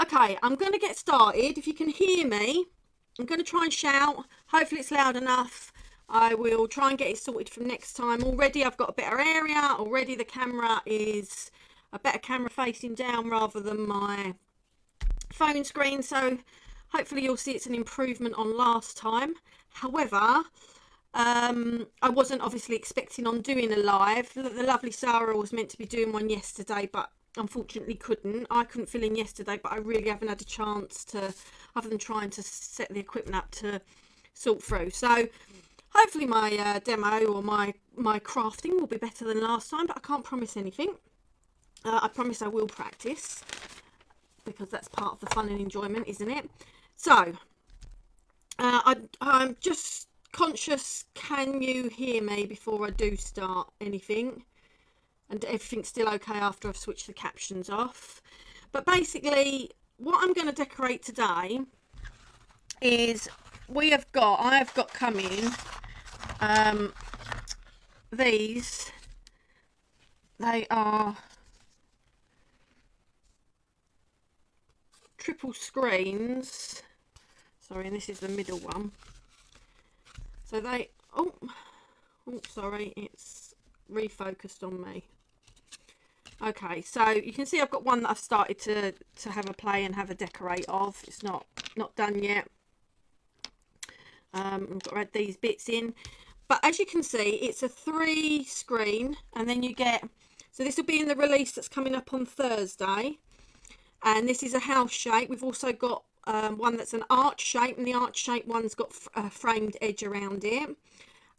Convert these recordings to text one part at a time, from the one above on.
Okay, I'm going to get started. If you can hear me, I'm going to try and shout. Hopefully it's loud enough. I will try and get it sorted from next time. Already I've got a better area. Already the camera is a better camera facing down rather than my phone screen. So hopefully you'll see it's an improvement on last time. However, I wasn't obviously expecting on doing a live. The lovely Sarah was meant to be doing one yesterday, but unfortunately couldn't. I couldn't fill in yesterday, but I really haven't had a chance to, other than trying to set the equipment up to sort through. So hopefully my demo or my crafting will be better than last time, but I can't promise anything. I promise I will practice, because that's part of the fun and enjoyment, isn't it? So I'm just conscious, can you hear me before I do start anything? And everything's still okay after I've switched the captions off. But basically what I'm going to decorate today is I have got coming these. They are triple screens, sorry, and this is the middle one. So they oh sorry, it's refocused on me. Okay, so you can see I've got one that I've started to have a play and have a decorate of. It's not done yet. I've got to add these bits in, but as you can see, it's a 3 screen, and then you get, so this will be in the release that's coming up on Thursday, and this is a house shape. We've also got one that's an arch shape, and the arch shape one's got a framed edge around it,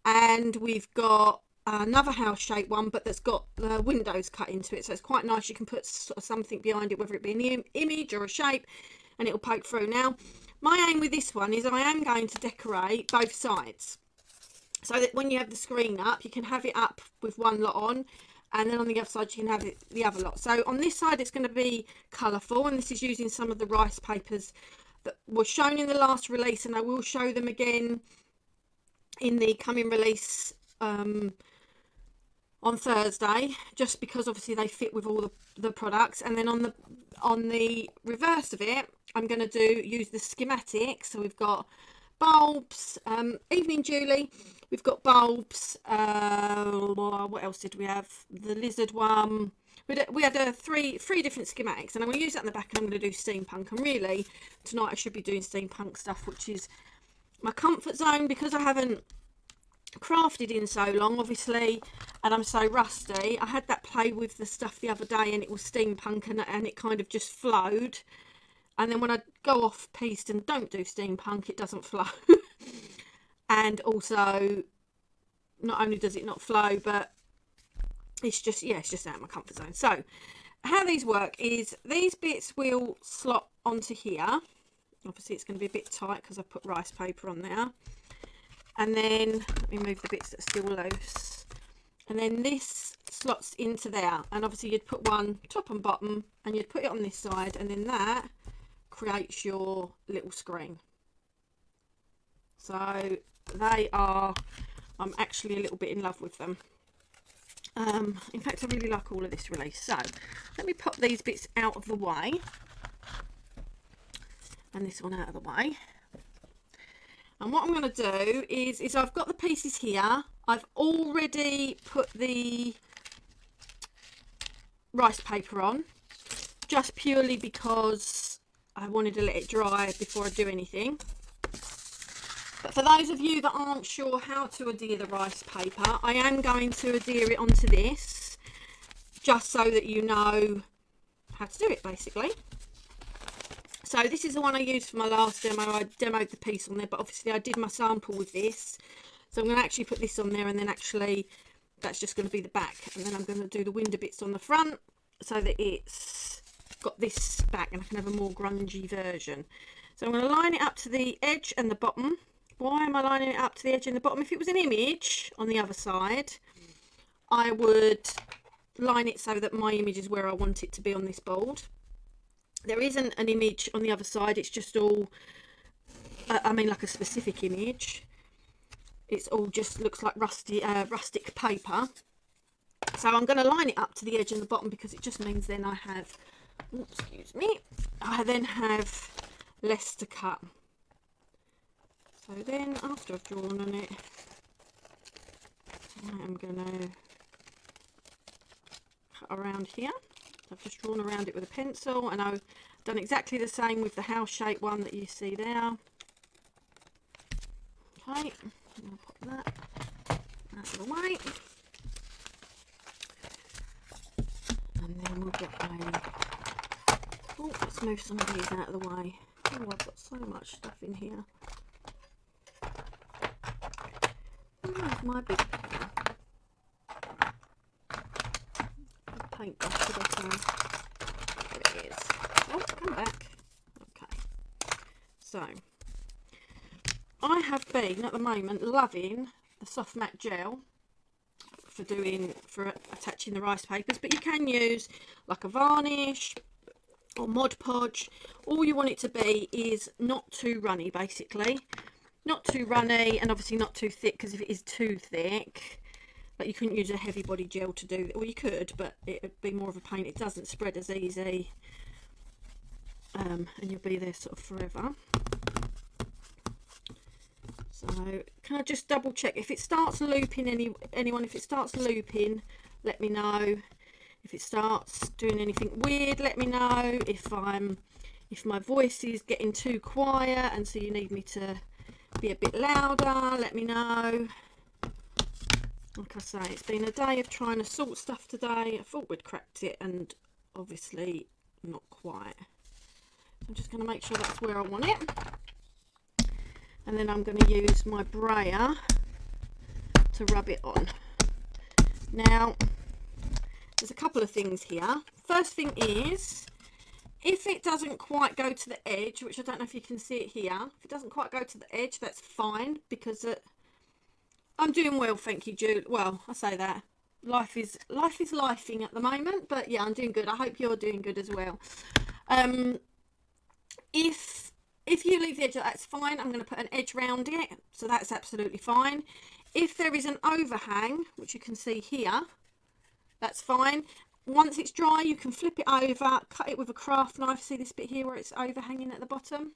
and we've got another house shape one, but that's got windows cut into it, so it's quite nice. You can put sort of something behind it, whether it be an image or a shape, and it'll poke through. Now my aim with this one is I am going to decorate both sides, so that when you have the screen up, you can have it up with one lot on, and then on the other side you can have it the other lot. So on this side it's going to be colourful, and this is using some of the rice papers that were shown in the last release, and I will show them again in the coming release on Thursday, just because obviously they fit with all the products. And then on the reverse of it, I'm going to use the schematic. So we've got bulbs, evening Julie, we've got bulbs, what else did we have? The lizard one. We had three different schematics, and I'm going to use that in the back, and I'm going to do steampunk. And really tonight I should be doing steampunk stuff, which is my comfort zone, because I haven't crafted in so long, obviously, and I'm so rusty. I had that play with the stuff the other day, and it was steampunk, and it kind of just flowed. And then when I go off piste and don't do steampunk, it doesn't flow. And also, not only does it not flow, but it's just, yeah, it's just out of my comfort zone. So how these work is these bits will slot onto here. Obviously it's going to be a bit tight because I put rice paper on there. And then let me move the bits that are still loose, and then this slots into there, and obviously you'd put one top and bottom, and you'd put it on this side, and then that creates your little screen. So they are, I'm actually a little bit in love with them. In fact, I really like all of this release. So let me pop these bits out of the way, and this one out of the way. And what I'm going to do is I've got the pieces here. I've already put the rice paper on, just purely because I wanted to let it dry before I do anything. But for those of you that aren't sure how to adhere the rice paper, I am going to adhere it onto this, just so that you know how to do it, basically. So this is the one I used for my last demo. I demoed the piece on there, but obviously I did my sample with this. So I'm going to actually put this on there, and then actually that's just going to be the back. And then I'm going to do the window bits on the front, so that it's got this back, and I can have a more grungy version. So I'm going to line it up to the edge and the bottom. Why am I lining it up to the edge and the bottom? If it was an image on the other side, I would line it so that my image is where I want it to be on this board. There isn't an image on the other side, it's just all, I mean like a specific image. It's all just looks like rustic paper. So I'm going to line it up to the edge and the bottom, because it just means then I have excuse me, I then have less to cut. So then after I've drawn on it, I'm going to cut around here. I've just drawn around it with a pencil, and I've done exactly the same with the house shape one that you see there. Okay, I'll pop that out of the way. And then we'll get a... Oh, let's move some of these out of the way. Oh, I've got so much stuff in here. Where's my big pen? Paintbrush, should I say? There it is. Oh, come back. Okay. So, I have been, at the moment, loving the soft matte gel for attaching the rice papers, but you can use like a varnish or Mod Podge. All you want it to be is not too runny, basically. Not too runny, and obviously not too thick, because if it is too thick, like, you couldn't use a heavy body gel to do, well, you could, but it would be more of a pain. It doesn't spread as easy, and you'll be there sort of forever. So can I just double check if it starts looping? Anyone, if it starts looping, let me know. If it starts doing anything weird, let me know. If my voice is getting too quiet and so you need me to be a bit louder, let me know. Like I say, it's been a day of trying to sort stuff today. I thought we'd cracked it, and obviously not quite. I'm just going to make sure that's where I want it. And then I'm going to use my brayer to rub it on. Now, there's a couple of things here. First thing is, if it doesn't quite go to the edge, which I don't know if you can see it here, if it doesn't quite go to the edge, that's fine, because I'm doing well, thank you, Jude. Well, I say that. Life is lifing at the moment, but yeah, I'm doing good. I hope you're doing good as well. If you leave the edge, that's fine. I'm going to put an edge round it, so that's absolutely fine. If there is an overhang, which you can see here, that's fine. Once it's dry, you can flip it over, cut it with a craft knife. See this bit here where it's overhanging at the bottom?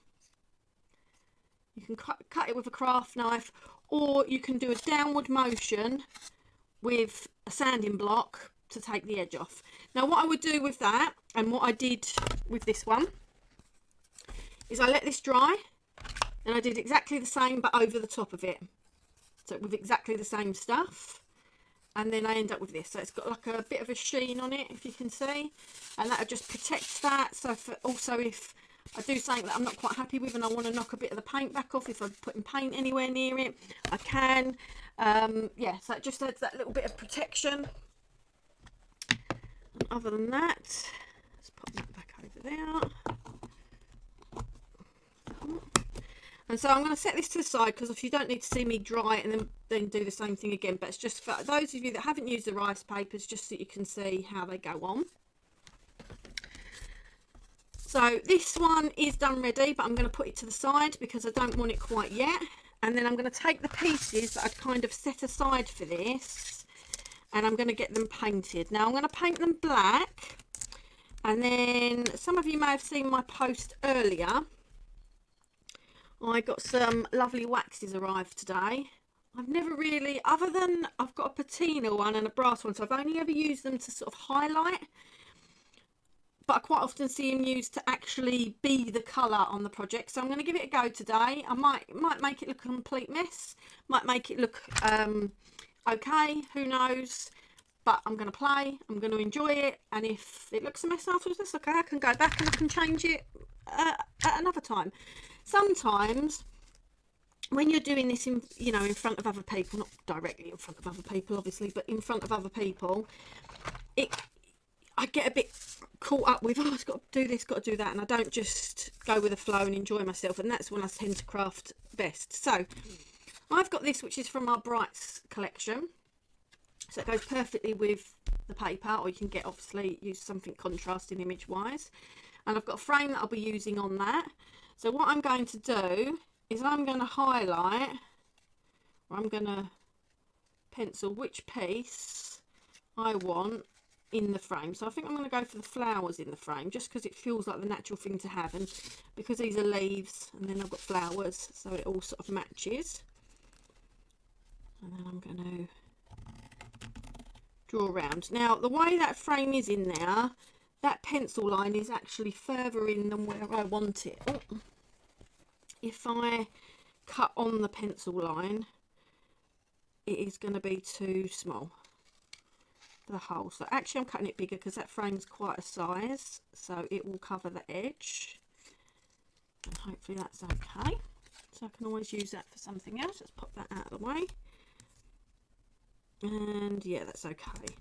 You can cut it with a craft knife, or you can do a downward motion with a sanding block to take the edge off. Now, what I would do with that, and what I did with this one, is I let this dry, and I did exactly the same but over the top of it, so with exactly the same stuff, and then I end up with this. So it's got like a bit of a sheen on it, if you can see, and that just protects that. So also if I do something that I'm not quite happy with and I want to knock a bit of the paint back off, if I'm putting paint anywhere near it, I can. Yeah, so it just adds that little bit of protection. And other than that, let's pop that back over there. And so I'm going to set this to the side, because if you don't need to see me dry it and then do the same thing again, but it's just for those of you that haven't used the rice papers, just so you can see how they go on. So this one is done ready, but I'm going to put it to the side because I don't want it quite yet. And then I'm going to take the pieces that I'd kind of set aside for this, and I'm going to get them painted. Now I'm going to paint them black, and then some of you may have seen my post earlier. I got some lovely waxes arrived today. I've never really, other than I've got a patina one and a brass one, so I've only ever used them to sort of highlight, but I quite often see them used to actually be the colour on the project. So I'm going to give it a go today. I might make it look a complete mess, might make it look okay, who knows, but I'm going to play, I'm going to enjoy it, and if it looks a mess afterwards, that's okay. I can go back and I can change it at another time. Sometimes when you're doing this in, you know, in front of other people, not directly in front of other people obviously, but in front of other people, I get a bit caught up with, oh, I've got to do this, got to do that, and I don't just go with the flow and enjoy myself, and that's when I tend to craft best. So I've got this, which is from our Brights collection, so it goes perfectly with the paper, or you can get, obviously, use something contrasting image wise, and I've got a frame that I'll be using on that. So what I'm going to do is I'm going to highlight, or I'm going to pencil which piece I want in the frame. So I think I'm going to go for the flowers in the frame, just because it feels like the natural thing to have, and because these are leaves and then I've got flowers, so it all sort of matches. And then I'm going to draw around. Now the way that frame is in there, that pencil line is actually further in than where I want it. Oh. If I cut on the pencil line, it is going to be too small for the hole. So actually I'm cutting it bigger because that frame's quite a size, so it will cover the edge, and hopefully that's okay. So I can always use that for something else. Let's pop that out of the way. And yeah, that's okay.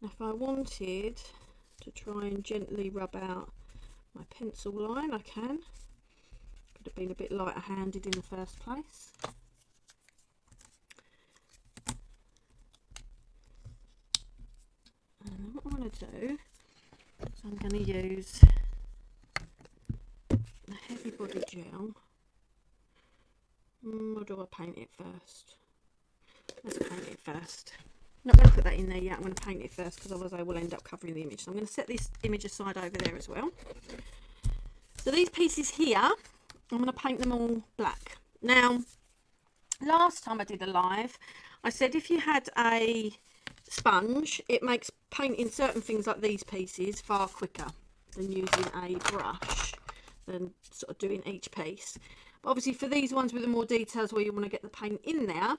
Now if I wanted to try and gently rub out my pencil line, I can. Could have been a bit lighter handed in the first place. And what I'm going to do is I'm going to use the heavy body gel. Or do I paint it first? Let's paint it first. I'm not going to put that in there yet. I'm going to paint it first because otherwise I will end up covering the image. So I'm going to set this image aside over there as well. So these pieces here, I'm going to paint them all black. Now, last time I did a live, I said if you had a sponge, it makes painting certain things like these pieces far quicker than using a brush, than sort of doing each piece. But obviously for these ones with the more details where you want to get the paint in there,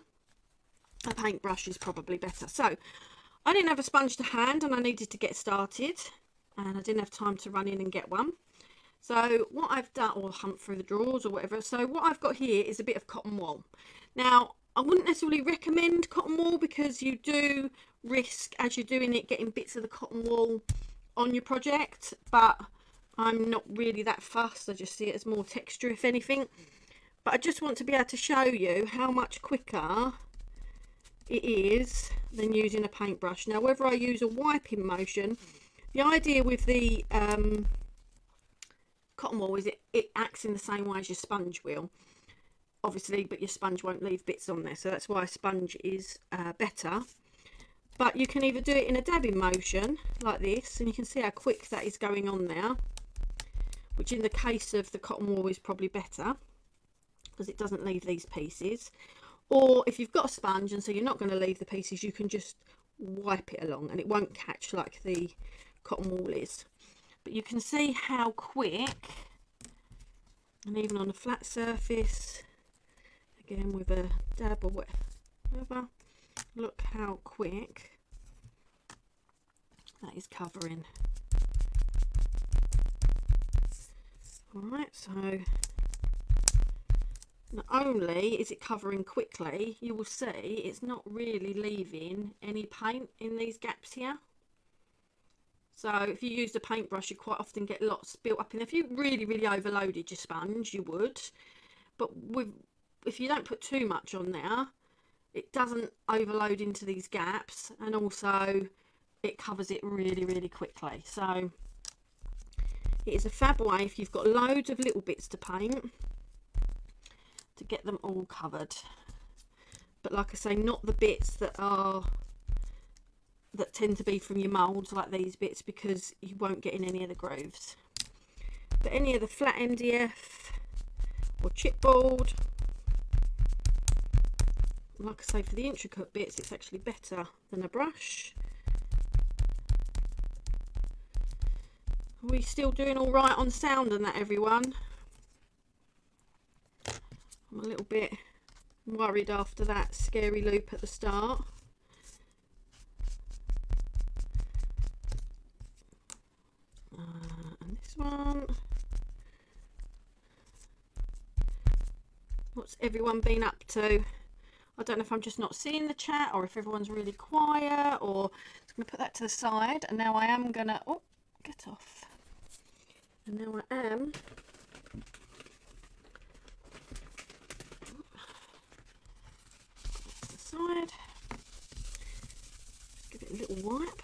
a paintbrush is probably better. So I didn't have a sponge to hand and I needed to get started, and I didn't have time to run in and get one. So what I've done, or hunt through the drawers or whatever, so what I've got here is a bit of cotton wool. Now I wouldn't necessarily recommend cotton wool because you do risk, as you're doing it, getting bits of the cotton wool on your project, but I'm not really that fussed. I just see it as more texture if anything. But I just want to be able to show you how much quicker it is than using a paintbrush. Now whether I use a wiping motion, the idea with the cotton wool is it acts in the same way as your sponge will, obviously, but your sponge won't leave bits on there, so that's why a sponge is better. But you can either do it in a dabbing motion like this, and you can see how quick that is going on there, which in the case of the cotton wool is probably better because it doesn't leave these pieces. Or if you've got a sponge and so you're not going to leave the pieces, you can just wipe it along and it won't catch like the cotton wool is. But you can see how quick, and even on a flat surface, again with a dab or whatever, look how quick that is covering. Alright, so not only is it covering quickly, you will see it's not really leaving any paint in these gaps here. So if you use the paintbrush, you quite often get lots built up in there. If you really overloaded your sponge, you would. But if you don't put too much on there, it doesn't overload into these gaps, and also it covers it really quickly. So it is a fab way if you've got loads of little bits to paint to get them all covered. But like I say, not the bits that tend to be from your moulds like these bits, because you won't get in any of the grooves. But any of the flat MDF or chipboard, like I say, for the intricate bits it's actually better than a brush. Are we still doing all right on sound and that, everyone? I'm a little bit worried after that scary loop at the start. And this one. What's everyone been up to? I don't know if I'm just not seeing the chat or if everyone's really quiet, or I'm going to put that to the side. And now I am going to, oh, get off. And now I am to the side. Just give it a little wipe.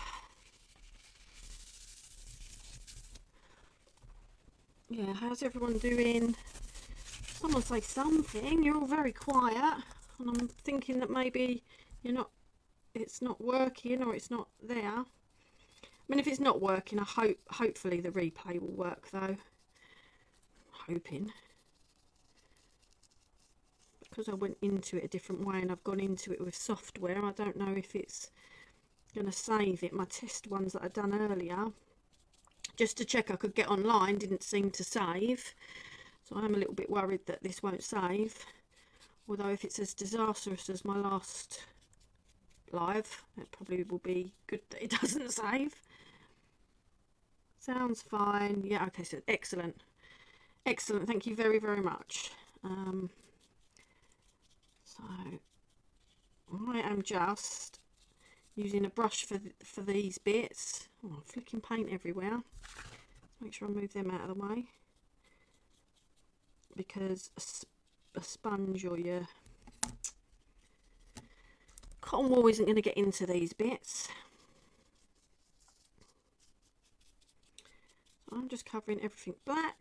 Yeah, how's everyone doing? Someone say something. You're all very quiet, and I'm thinking that maybe you're not, it's not working or it's not there. I mean, if it's not working, hopefully the replay will work though. Hoping. Because I went into it a different way and I've gone into it with software, I don't know if it's going to save it. My test ones that I'd done earlier, just to check I could get online, didn't seem to save. So I'm a little bit worried that this won't save. Although if it's as disastrous as my last live, it probably will be good that it doesn't save. Sounds fine. Yeah, okay, so excellent. Excellent, thank you very, very much. So I am just using a brush for these bits. Oh, I'm flicking paint everywhere. Let's make sure I move them out of the way, because a sponge or your cotton wool isn't going to get into these bits. So I'm just covering everything black.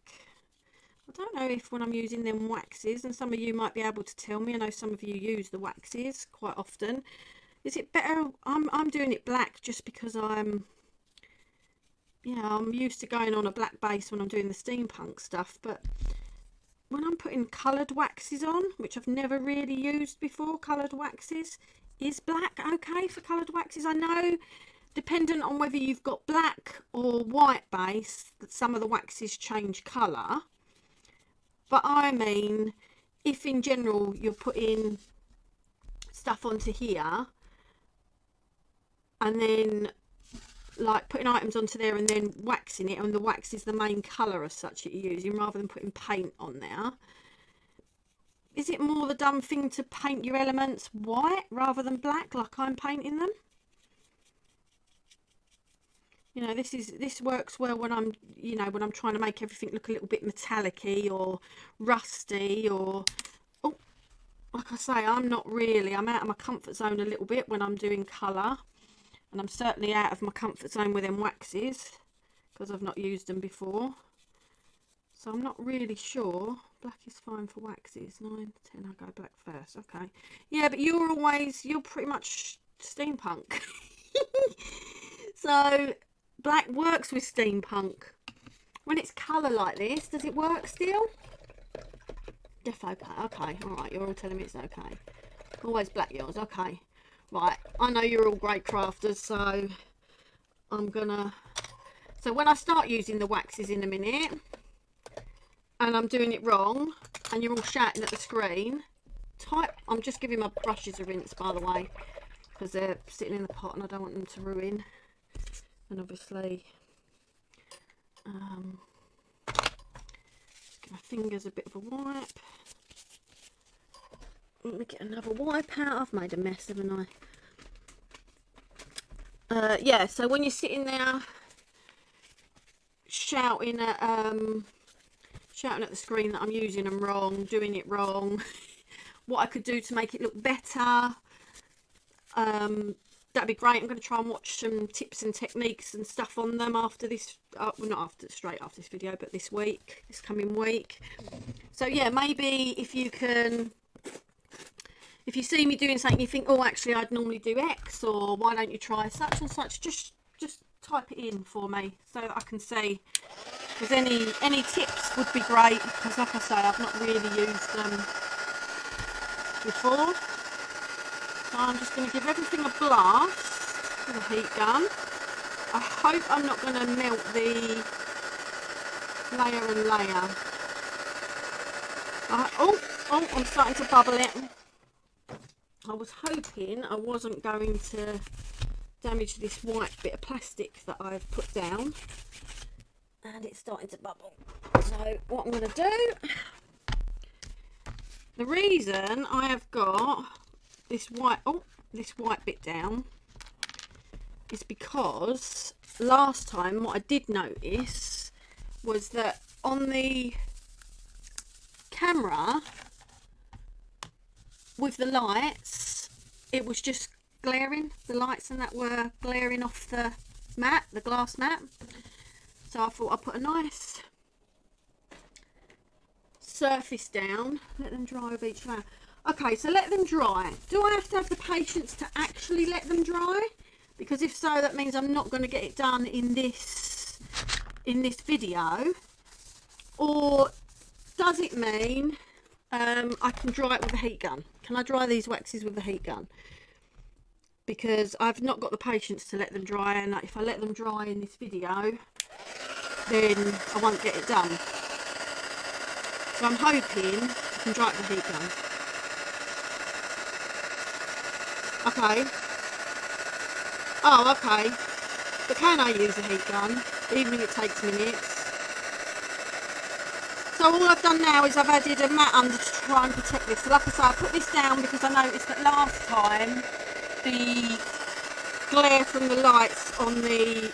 I don't know if when I'm using them waxes, and some of you might be able to tell me, I know some of you use the waxes quite often, is it better? I'm doing it black just because I'm used to going on a black base when I'm doing the steampunk stuff, but when I'm putting coloured waxes on, which I've never really used before, coloured waxes, is black okay for coloured waxes? I know, dependent on whether you've got black or white base, that some of the waxes change colour. But I mean, if in general you're putting stuff onto here, and then like putting items onto there and then waxing it, and the wax is the main colour as such that you're using, rather than putting paint on there, is it more the dumb thing to paint your elements white rather than black like I'm painting them? You know, this works well when I'm, you know, when I'm trying to make everything look a little bit metallic-y or rusty, or, oh, like I say, I'm out of my comfort zone a little bit when I'm doing colour, and I'm certainly out of my comfort zone with them waxes because I've not used them before. So I'm not really sure. Black is fine for waxes. 9, 10, I'll go black first. Okay. Yeah, but you're pretty much steampunk. So black works with steampunk. When it's colour like this, does it work still? Def okay. Okay, alright, you're all telling me it's okay. Always black yours, okay. Right, I know you're all great crafters, so I'm gonna... So when I start using the waxes in a minute, and I'm doing it wrong, and you're all shouting at the screen, I'm just giving my brushes a rinse, by the way, because they're sitting in the pot and I don't want them to ruin. And obviously, just give my fingers a bit of a wipe. Let me get another wipe out. I've made a mess, haven't I? Yeah, so when you're sitting there shouting at the screen that I'm using them wrong, doing it wrong, what I could do to make it look better, that'd be great. I'm going to try and watch some tips and techniques and stuff on them after this, well, not straight after this video, but this coming week. So yeah, maybe if you see me doing something you think, oh, actually I'd normally do X, or why don't you try such and such, just type it in for me so that I can see. Because any tips would be great, because like I say, I've not really used them before. So I'm just going to give everything a blast with a heat gun. I hope I'm not going to melt the layer and layer. Oh, I'm starting to bubble it. I was hoping I wasn't going to damage this white bit of plastic that I've put down. And it's starting to bubble. So what I'm going to do, the reason I have got this white bit down is because last time what I did notice was that on the camera with the lights, it was just glaring. The lights and that were glaring off the mat, the glass mat. So I thought I'd put a nice surface down, let them dry with each layer. Okay, so let them dry. Do I have to have the patience to actually let them dry? Because if so, that means I'm not going to get it done in this video. Or does it mean I can dry it with a heat gun? Can I dry these waxes with a heat gun? Because I've not got the patience to let them dry, and if I let them dry in this video, then I won't get it done. So I'm hoping I can dry it with a heat gun. Okay. Oh, okay. But can I use a heat gun, even if it takes minutes? So all I've done now is I've added a mat under to try and protect this. So like I say, I put this down because I noticed that last time the glare from the lights on the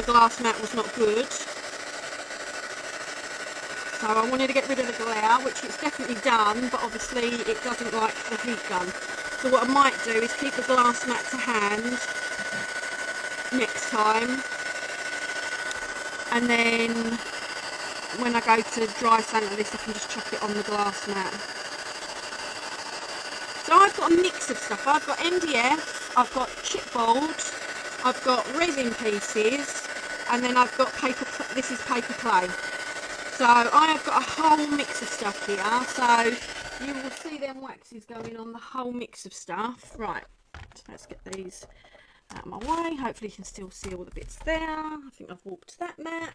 glass mat was not good. So I wanted to get rid of the glare, which it's definitely done, but obviously it doesn't like the heat gun. So what I might do is keep the glass mat to hand next time, and then when I go to dry sand this, I can just chuck it on the glass mat. So I've got a mix of stuff. I've got MDF, I've got chipboard, I've got resin pieces, and then I've got paper. This is paper clay. So I have got a whole mix of stuff here. So you will see them waxes going on the whole mix of stuff. Right, so let's get these out of my way. Hopefully you can still see all the bits there. I think I've warped that mat.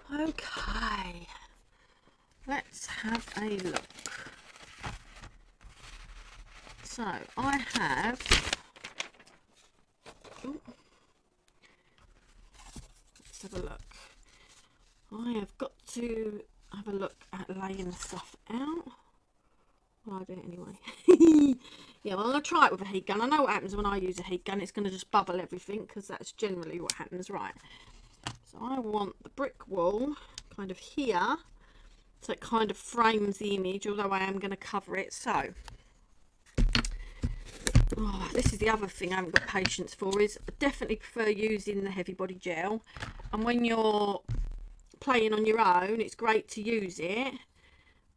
Okay, let's have a look. So I have, let's have a look. I have got to have a look at laying stuff out. Well, I'll do it anyway. Yeah, well, I'm going to try it with a heat gun. I know what happens when I use a heat gun. It's going to just bubble everything, because that's generally what happens. Right. So I want the brick wall kind of here, so it kind of frames the image, although I am going to cover it. So, oh, this is the other thing I haven't got patience for, is I definitely prefer using the heavy body gel. And when you're playing on your own, it's great to use it,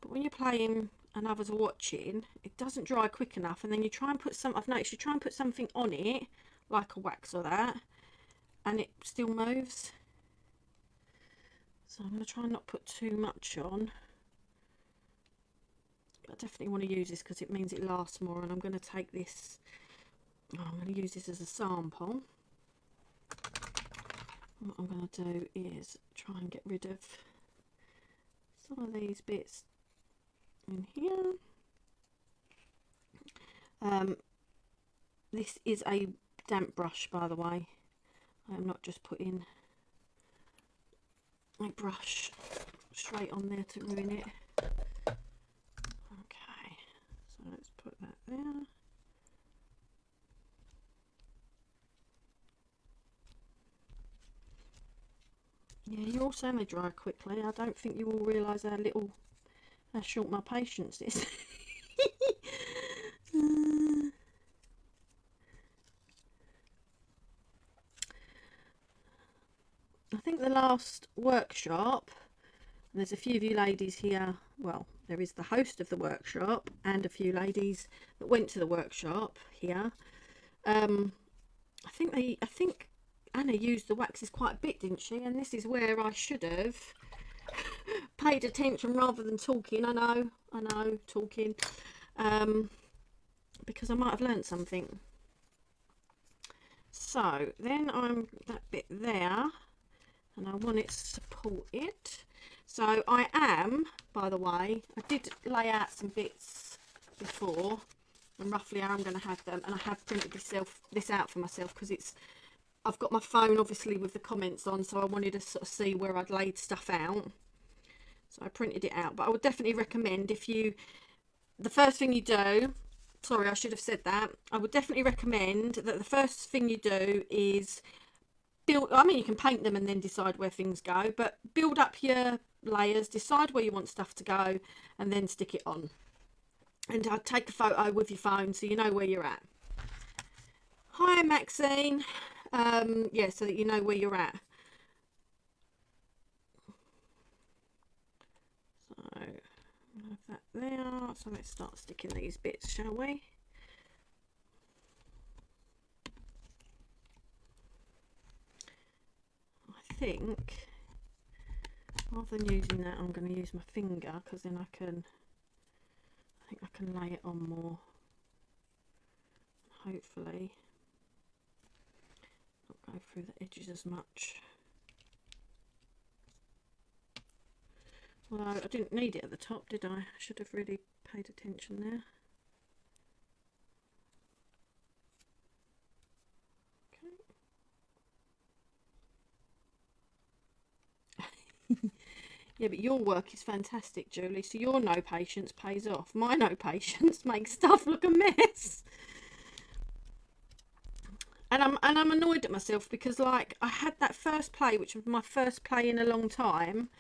but when you're playing and others are watching, it doesn't dry quick enough, and then you try and put some, I've noticed you try and put something on it like a wax or that, and it still moves. So I'm going to try and not put too much on, but I definitely want to use this because it means it lasts more. And I'm going to take this, I'm going to use this as a sample. What I'm going to do is try and get rid of some of these bits in here. This is a damp brush, by the way. I'm not just putting a brush straight on there to ruin it. Okay, so let's put that there. Yeah, you're all saying they dry quickly. I don't think you all realise how short my patience is. I think the last workshop, and there's a few of you ladies here, well, there is the host of the workshop and a few ladies that went to the workshop here. I think Anna used the waxes quite a bit, didn't she? And this is where I should have paid attention rather than talking. I know, talking, because I might have learned something. So then I'm that bit there, and I want it to support it. So I am, by the way, I did lay out some bits before, and roughly I'm going to have them, and I have printed this out for myself because I've got my phone obviously with the comments on, so I wanted to sort of see where I'd laid stuff out. So I printed it out, but I would definitely recommend, the first thing you do, sorry, I should have said that, I would definitely recommend that the first thing you do is build, I mean, you can paint them and then decide where things go, but build up your layers, decide where you want stuff to go, and then stick it on. And I'd take a photo with your phone so you know where you're at. Hi Maxine. Yeah, so that you know where you're at. So that there. So let's start sticking these bits, shall we? I think rather than using that, I'm going to use my finger, because then I think I can lay it on more. Hopefully not go through the edges as much. Although I didn't need it at the top, did I? I should have really paid attention there. Okay. Yeah, but your work is fantastic, Julie, so your no patience pays off. My no patience makes stuff look a mess. And I'm annoyed at myself because, like, I had that first play, which was my first play in a long time,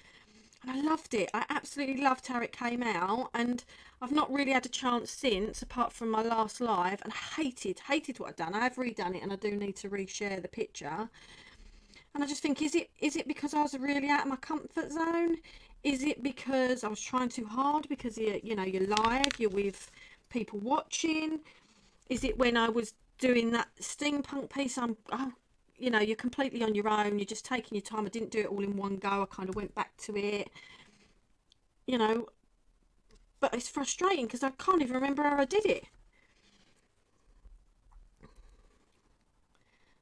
and I loved it. I absolutely loved how it came out, and I've not really had a chance since, apart from my last live, and I hated what I'd done. I have redone it, and I do need to reshare the picture. And I just think, is it because I was really out of my comfort zone? Is it because I was trying too hard? Because you know, you're live, you're with people watching. Is it when I was doing that steampunk piece, you know, you're completely on your own, you're just taking your time. I didn't do it all in one go, I kind of went back to it, you know, but it's frustrating because I can't even remember how I did it.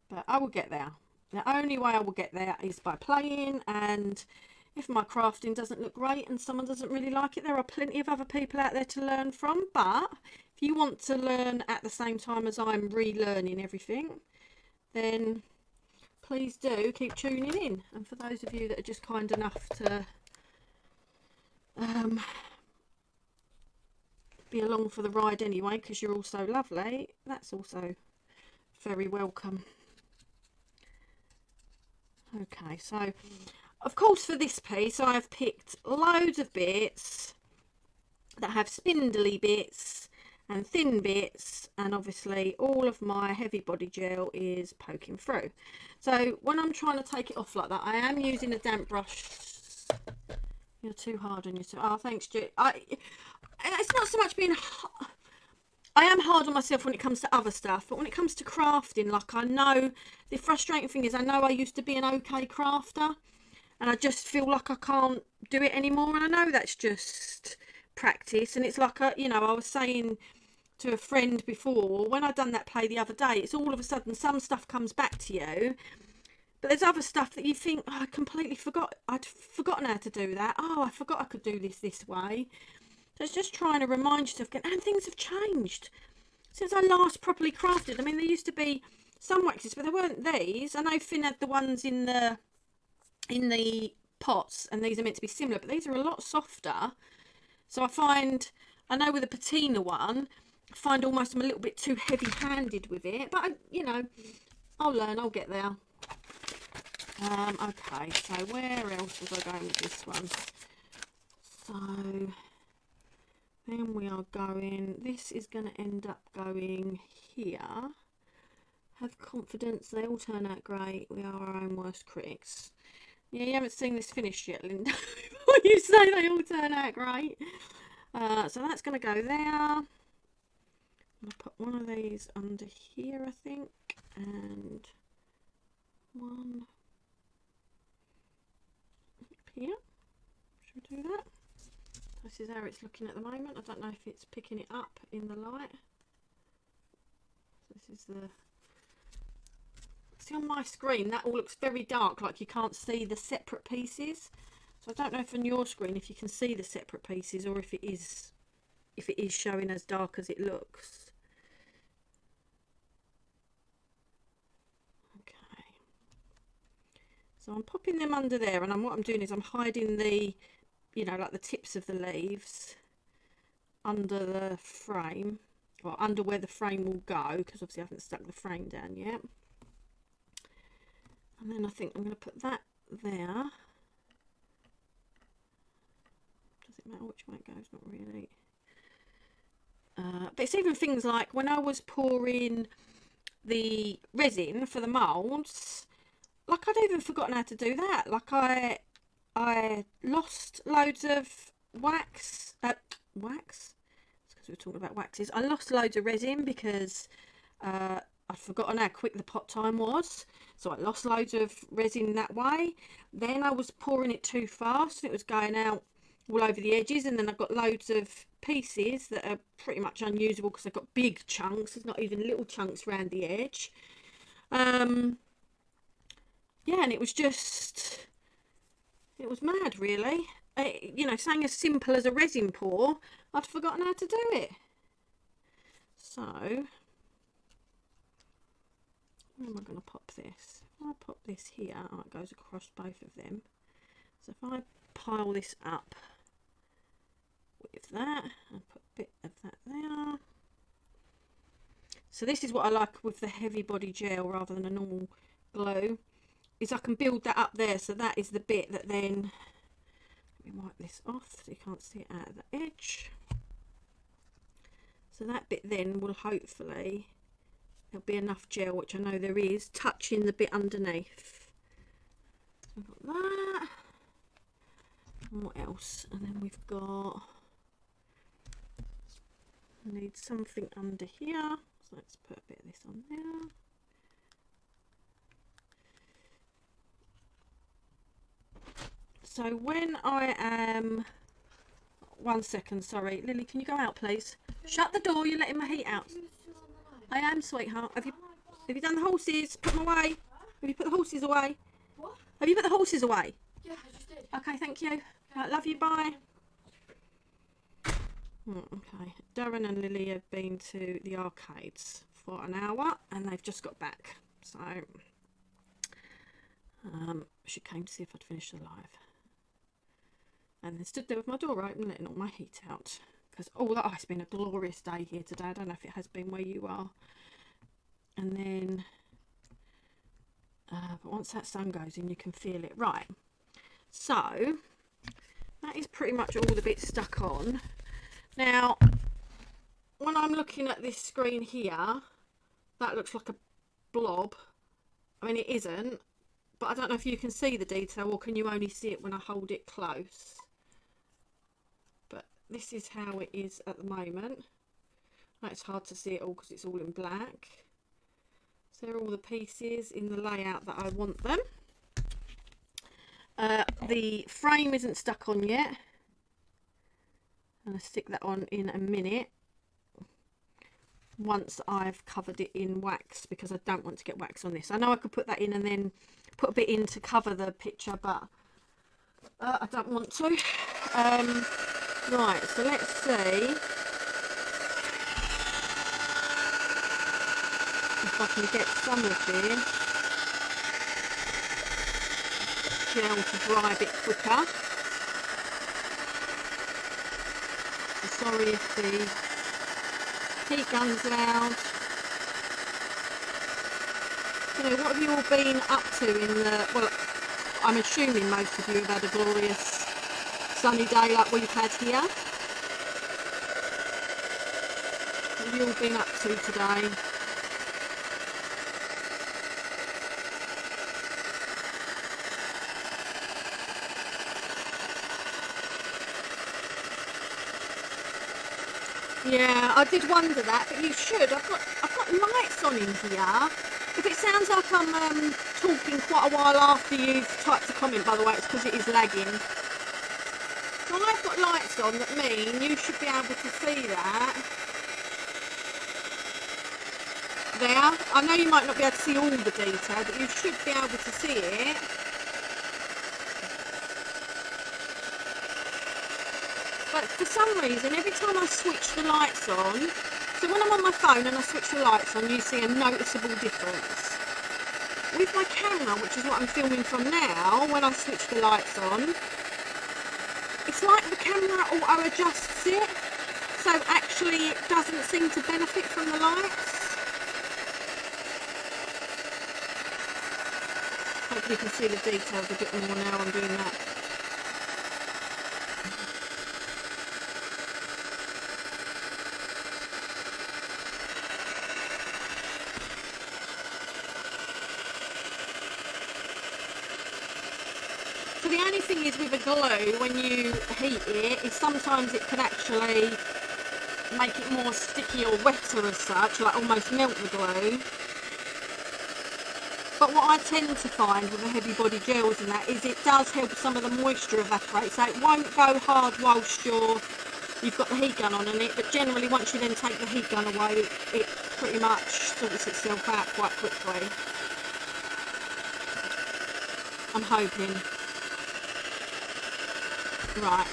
But I will get there. The only way I will get there is by playing, and if my crafting doesn't look great and someone doesn't really like it, there are plenty of other people out there to learn from. But if you want to learn at the same time as I'm relearning everything, then please do keep tuning in. And for those of you that are just kind enough to be along for the ride anyway, because you're all so lovely, that's also very welcome. Okay, so of course for this piece I have picked loads of bits that have spindly bits and thin bits, and obviously all of my heavy body gel is poking through. So when I'm trying to take it off like that, I am using a damp brush. You're too hard on yourself. Oh, thanks, Julie. It's not so much being I am hard on myself when it comes to other stuff, but when it comes to crafting, like, I know the frustrating thing is I know I used to be an okay crafter, and I just feel like I can't do it anymore. And I know that's just practice, and it's like, you know, I was saying to a friend before, when I done that play the other day, it's all of a sudden some stuff comes back to you, but there's other stuff that you think, oh, I completely forgot, I'd forgotten how to do that. Oh, I forgot I could do this way. So it's just trying to remind yourself, and things have changed since I last properly crafted. I mean, there used to be some waxes, but there weren't these. I know Finn had the ones in the pots, and these are meant to be similar, but these are a lot softer. So I know with the patina one, I find almost I'm a little bit too heavy-handed with it, but you know, I'll learn, I'll get there. Okay, so where else was I going with this one? So then we are going, this is going to end up going here. Have confidence, they all turn out great. We are our own worst critics. Yeah, you haven't seen this finished yet, Linda. When you say they all turn out great. So that's going to go there. I'll put one of these under here, I think, and one up here. Should we do that? This is how it's looking at the moment. I don't know if it's picking it up in the light. This is the... See, on my screen that all looks very dark, like you can't see the separate pieces. So I don't know if on your screen if you can see the separate pieces, or if it is showing as dark as it looks. Okay. So I'm popping them under there, and what I'm doing is I'm hiding the, you know, like the tips of the leaves under the frame, or under where the frame will go, because obviously I haven't stuck the frame down yet. And then I think I'm going to put that there. Does it matter which way it goes? Not really. But it's even things like when I was pouring the resin for the moulds, like I'd even forgotten how to do that. Like I lost loads of wax, wax. It's because we were talking about waxes. I lost loads of resin because I'd forgotten how quick the pot time was, so I lost loads of resin that way. Then I was pouring it too fast and it was going out all over the edges, and then I've got loads of pieces that are pretty much unusable because I've got big chunks. There's not even little chunks around the edge. Yeah, and it was mad really. You know, something as simple as a resin pour, I'd forgotten how to do it. So where am I going to pop this? If I pop this here, oh, it goes across both of them. So if I pile this up with that and put a bit of that there. So this is what I like with the heavy body gel rather than a normal glue, is I can build that up there. So that is the bit that then, let me wipe this off so you can't see it out of the edge. So that bit then will hopefully, there'll be enough gel, which I know there is, touching the bit underneath. So we've got that. And what else? And then we've got, I need something under here. So let's put a bit of this on there. So when I am, 1 second, sorry, Lily, can you go out please? Shut the door, you're letting my heat out. I am, sweetheart. Have you done the horses? Put them away. Have you put the horses away? What? Have you put the horses away? Yeah, I just did. Okay, thank you. Right, love you, bye. Okay, Darren and Lily have been to the arcades for an hour and they've just got back. So, she came to see if I'd finished the live. And then stood there with my door open, letting all my heat out. Because, oh, that has been a glorious day here today. I don't know if it has been where you are. And then, but once that sun goes in, you can feel it. Right. So, that is pretty much all the bits stuck on. Now, when I'm looking at this screen here, that looks like a blob. I mean, it isn't, but I don't know if you can see the detail or can you only see it when I hold it close. But this is how it is at the moment. Now, it's hard to see it all because it's all in black. So there are all the pieces in the layout that I want them. The frame isn't stuck on yet. I'm going to stick that on in a minute once I've covered it in wax, because I don't want to get wax on this. I know I could put that in and then put a bit in to cover the picture, but I don't want to. Right, so let's see if I can get some of this gel to dry a bit quicker. Sorry if the heat gun's loud. You know, what have you all been up to in the, well, I'm assuming most of you have had a glorious sunny day like we've had here. What have you all been up to today? Yeah, I did wonder that, but you should. I've got lights on in here. If it sounds like I'm talking quite a while after you've typed a comment, by the way, it's because it is lagging. So I've got lights on that mean you should be able to see that. There. I know you might not be able to see all the detail, but you should be able to see it. But for some reason, every time I switch the lights on, so when I'm on my phone and I switch the lights on, you see a noticeable difference. With my camera, which is what I'm filming from now, when I switch the lights on, it's like the camera auto adjusts it, so actually it doesn't seem to benefit from the lights. Hopefully you can see the details a bit more now I'm doing that. thing is with a glue, when you heat it, is sometimes it can actually make it more sticky or wetter as such, like almost melt the glue. But what I tend to find with the heavy body gels and that is it does help some of the moisture evaporate, so it won't go hard whilst you've got the heat gun on it, but generally once you then take the heat gun away, it pretty much sorts itself out quite quickly. I'm hoping. Right.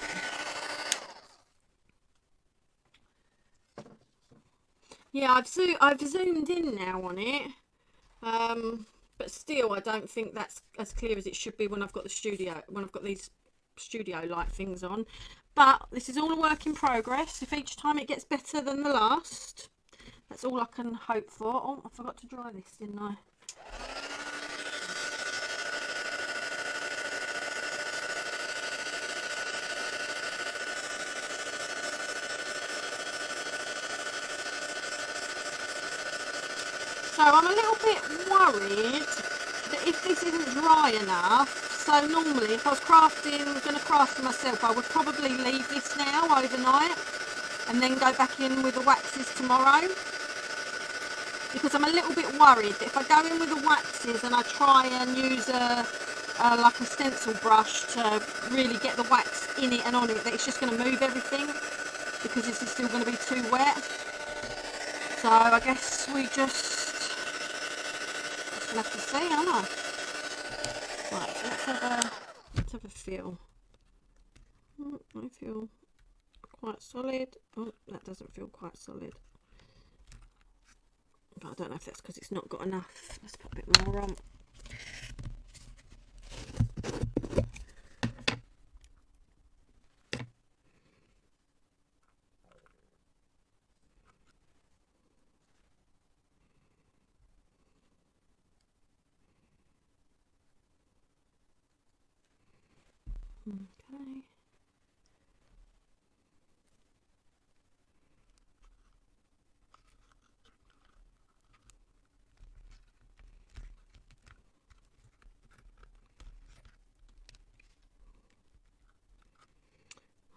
Yeah, I've zoomed in now on it. But still, I don't think that's as clear as it should be when I've got these studio light things on. But this is all a work in progress. If each time it gets better than the last, that's all I can hope for. Oh, I forgot to dry this, didn't I? So I'm a little bit worried that if this isn't dry enough, so normally if I was going to craft for myself, I would probably leave this now overnight and then go back in with the waxes tomorrow. Because I'm a little bit worried that if I go in with the waxes and I try and use like a stencil brush to really get the wax in it and on it, that it's just going to move everything because this is still going to be too wet. So I guess we just have to see, aren't I? Right, so let's have a feel. I feel quite solid. Oh, that doesn't feel quite solid. But I don't know if that's because it's not got enough. Let's put a bit more on. Okay.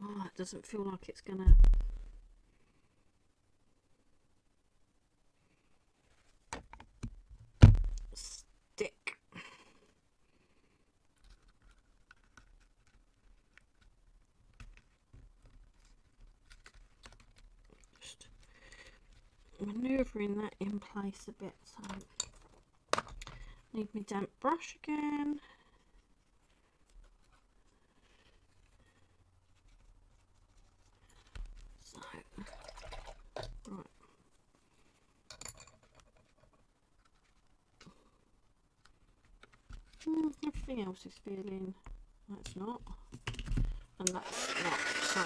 Oh, it doesn't feel like it's gonna stick. Just manoeuvring that in place a bit. So need my damp brush again. So right. Everything else is feeling. That's not, and that's not. So.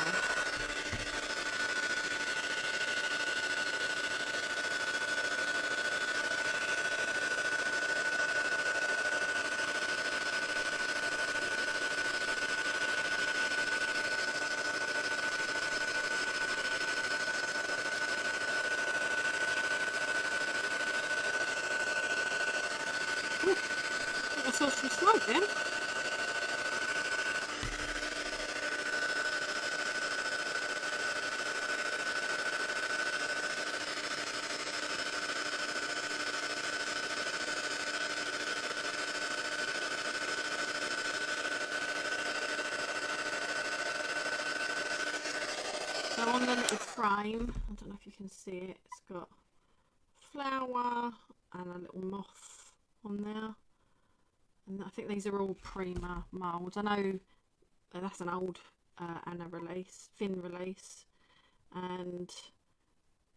I saw some smoke then. So on the little frame, I don't know if you can see it, it's got flower and a little moth on there. And I think these are all Prima moulds. I know that's an old Anna release, thin release, and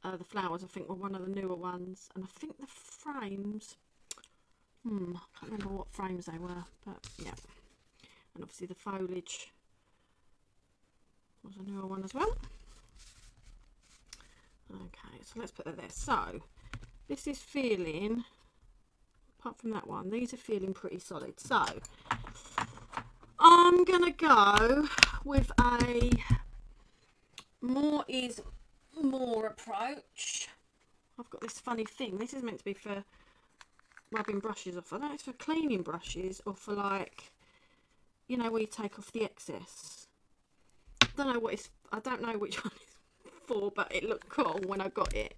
the flowers I think were one of the newer ones. And I think the frames, I can't remember what frames they were, but yeah. And obviously the foliage was a newer one as well. Okay, so let's put that there. So this is feeling, apart from that one, these are feeling pretty solid. So I'm gonna go with a more is more approach. I've got this funny thing. This is meant to be for rubbing brushes off. I don't know if it's for cleaning brushes or for like you know, where you take off the excess. I don't know what it's, I don't know which one it's for, but it looked cool when I got it.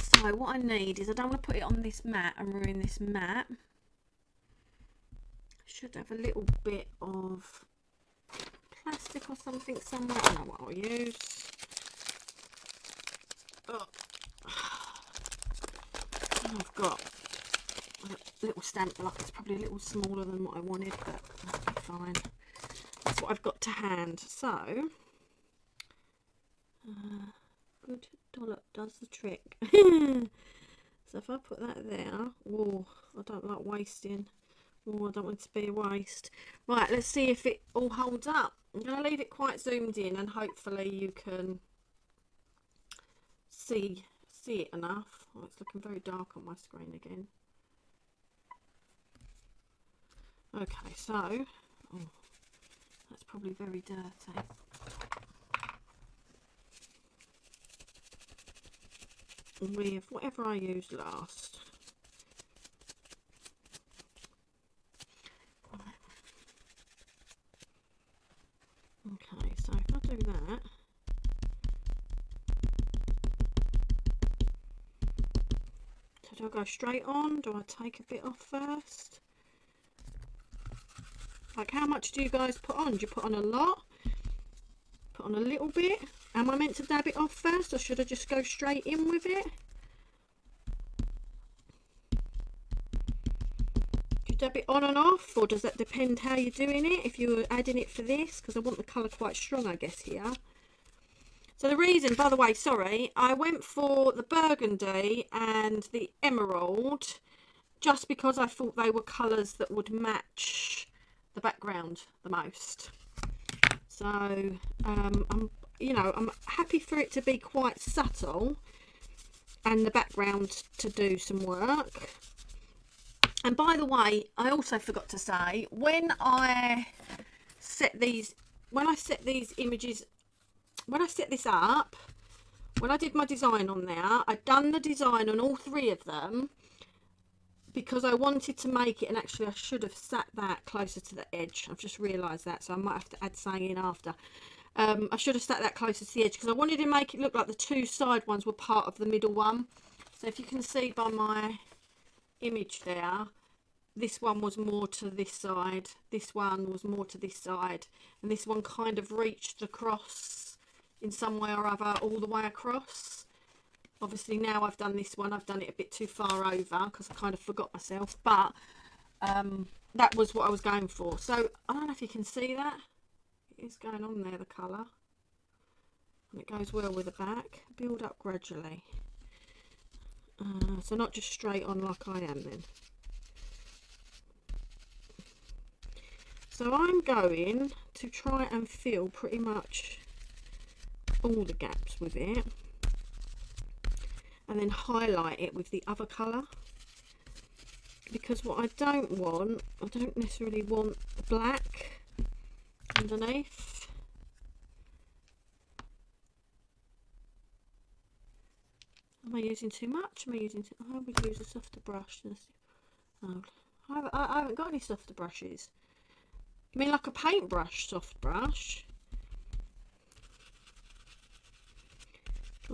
So what I need is, I don't want to put it on this mat and ruin this mat. I should have a little bit of plastic or something somewhere. I don't know what I'll use. Oh. I've got a little stamp block. It's probably a little smaller than what I wanted, but that'll be fine. That's what I've got to hand. So, good dollop does the trick. So if I put that there, oh, I don't like wasting. Oh, I don't want it to be a waste. Right, let's see if it all holds up. I'm going to leave it quite zoomed in, and hopefully you can see it enough. Oh, it's looking very dark on my screen again. Okay, so, oh, that's probably very dirty. With whatever I used last. Okay, so if I do that, so do I go straight on? Do I take a bit off first? Like, how much do you guys put on? Do you put on a lot? Put on a little bit? Am I meant to dab it off first, or should I just go straight in with it? Do you dab it on and off, or does that depend how you're doing it? If you're adding it for this, because I want the colour quite strong, I guess, here. So the reason, by the way, sorry, I went for the burgundy and the emerald just because I thought they were colours that would match the background the most. So you know, I'm happy for it to be quite subtle and the background to do some work. And by the way, I also forgot to say, when I set these images, when I set this up, when I did my design on there, I'd done the design on all three of them because I wanted to make it, and actually I should have sat that closer to the edge. I've just realised that, so I might have to add something in after. I should have sat that closer to the edge because I wanted to make it look like the two side ones were part of the middle one. So if you can see by my image there, this one was more to this side, this one was more to this side, and this one kind of reached across in some way or other all the way across. Obviously now I've done this one, I've done it a bit too far over because I kind of forgot myself, but that was what I was going for. So I don't know if you can see that. It is going on there, the colour, and it goes well with the back. Build up gradually, so not just straight on like I am then. So I'm going to try and fill pretty much all the gaps with it, and then highlight it with the other colour, because what I don't necessarily want the black underneath. Am I using too much? Am I using too, I would use a softer brush. Oh, I haven't got any softer brushes. You mean like a paintbrush soft brush?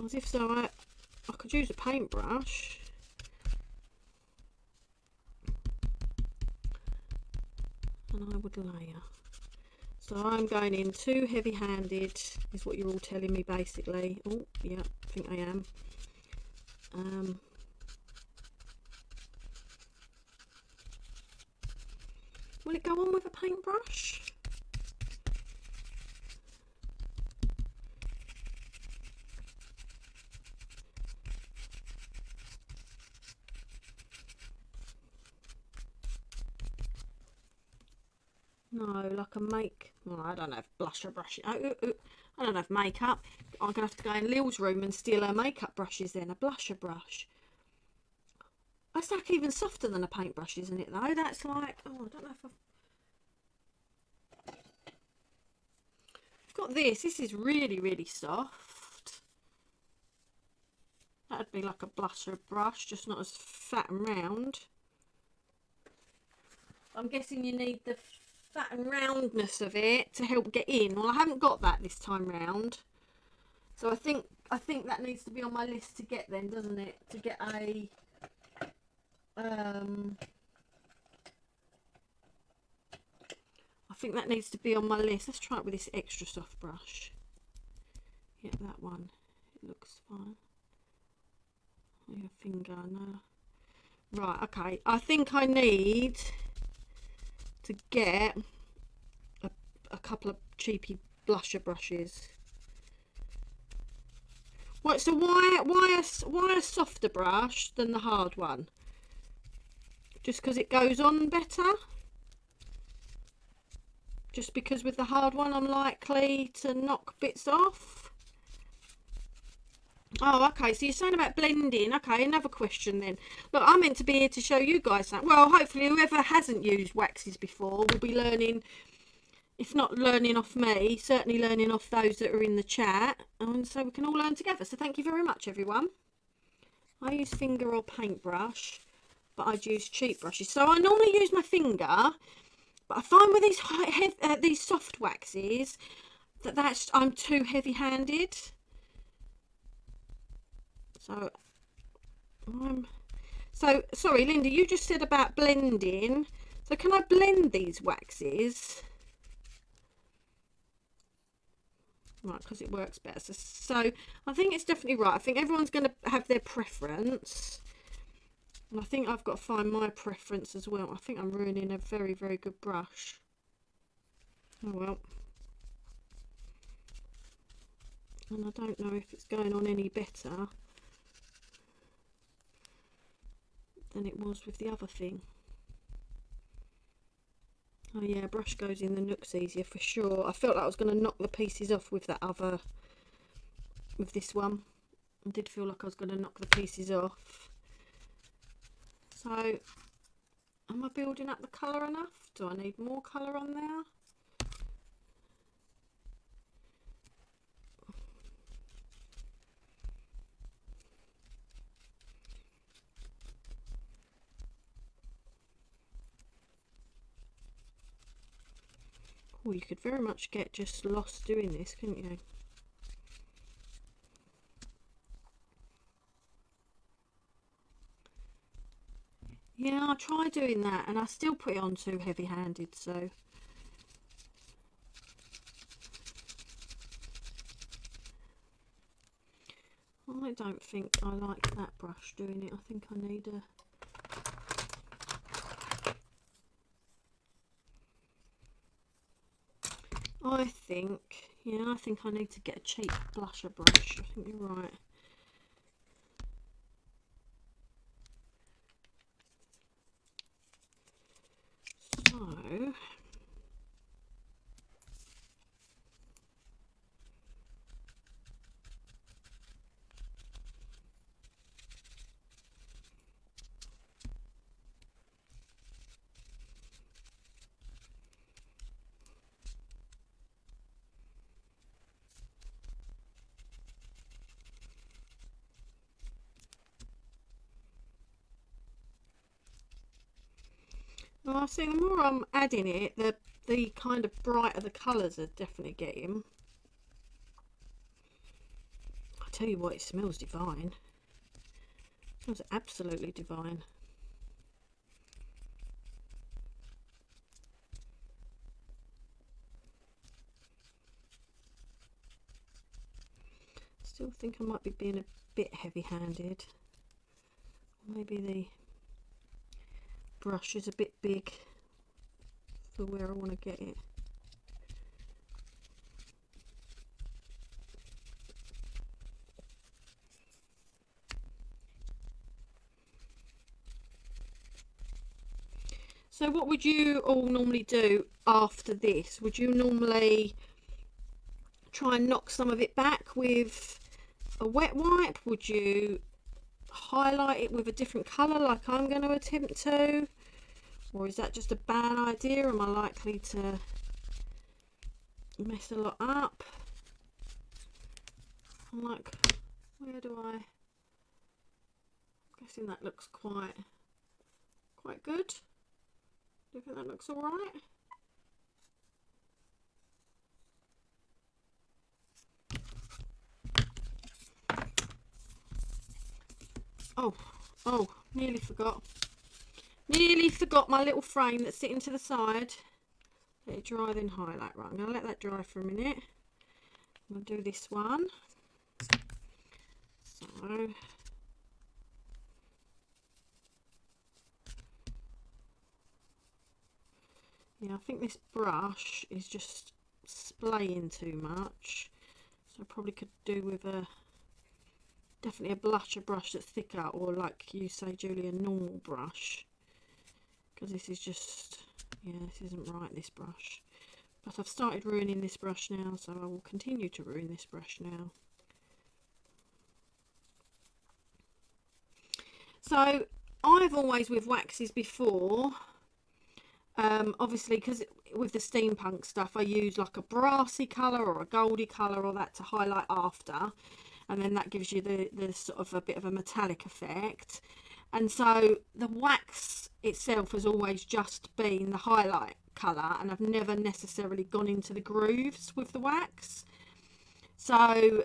As if so, I could use a paintbrush. And I would layer. So I'm going in too heavy-handed, is what you're all telling me basically. Oh, yeah, I think I am. Will it go on with a paintbrush? No, like a well, I don't know if blusher brush. I don't know if makeup. I'm gonna have to go in Lil's room and steal her makeup brushes then. A blusher brush. That's like even softer than a paintbrush, isn't it though? That's like, oh, I don't know if I've got this. This is really, really soft. That'd be like a blusher brush, just not as fat and round. I'm guessing you need the fat and roundness of it to help get in. Well, I haven't got that this time round, so I think that needs to be on my list to get then, doesn't it? To get a I think that needs to be on my list. Let's try it with this extra soft brush. Yeah, that one. It looks fine. Your finger, no. Right, okay. I think I need to get a couple of cheapy blusher brushes. Right, so why a softer brush than the hard one? Just because it goes on better? Just because with the hard one I'm likely to knock bits off? Oh, okay, so you're saying about blending. Okay, another question then. Look, I'm meant to be here to show you guys that. Well, hopefully whoever hasn't used waxes before will be learning, if not learning off me, certainly learning off those that are in the chat. And so we can all learn together. So thank you very much, everyone. I use finger or paintbrush, but I'd use cheap brushes. So I normally use my finger, but I find with these soft waxes that I'm too heavy-handed. So sorry, Linda, you just said about blending. So can I blend these waxes? Right, because it works better. So I think it's definitely right. I think everyone's going to have their preference. And I think I've got to find my preference as well. I think I'm ruining a very, very good brush. Oh well. And I don't know if it's going on any better than it was with the other thing. Oh yeah, brush goes in the nooks easier for sure. I felt like I was going to knock the pieces off with that other, with this one. I did feel like I was going to knock the pieces off. So, am I building up the colour enough? Do I need more colour on there? Oh, you could very much get just lost doing this, couldn't you? Yeah, I try doing that and I still put it on too heavy-handed, so I don't think I like that brush doing it. I think I need a I think I need to get a cheap blusher brush. I think you're right. So well, I see the more I'm adding it, the kind of brighter the colours are definitely getting. I tell you what, it smells divine. It smells absolutely divine. Still think I might be being a bit heavy-handed. Maybe the brush is a bit big for where I want to get it. So what would you all normally do after this? Would you normally try and knock some of it back with a wet wipe? Would you highlight it with a different colour like I'm going to attempt to? Or is that just a bad idea? Am I likely to mess a lot up? I'm like, where do I... I'm guessing that looks quite good. Do you think that looks all right? Oh, nearly forgot. Nearly forgot my little frame that's sitting to the side. Let it dry, then highlight. Right, I'm going to let that dry for a minute. I'm going to do this one. So, yeah, I think this brush is just splaying too much. So I probably could do with definitely a blusher brush that's thicker, or like you say, Julie, a normal brush. Because this is just, yeah, this isn't right, this brush. But I've started ruining this brush now, so I will continue to ruin this brush now. So I've always, with waxes before, obviously because with the steampunk stuff, I use like a brassy colour or a goldy colour or that to highlight after, and then that gives you the sort of a bit of a metallic effect. And so the wax itself has always just been the highlight colour, and I've never necessarily gone into the grooves with the wax. So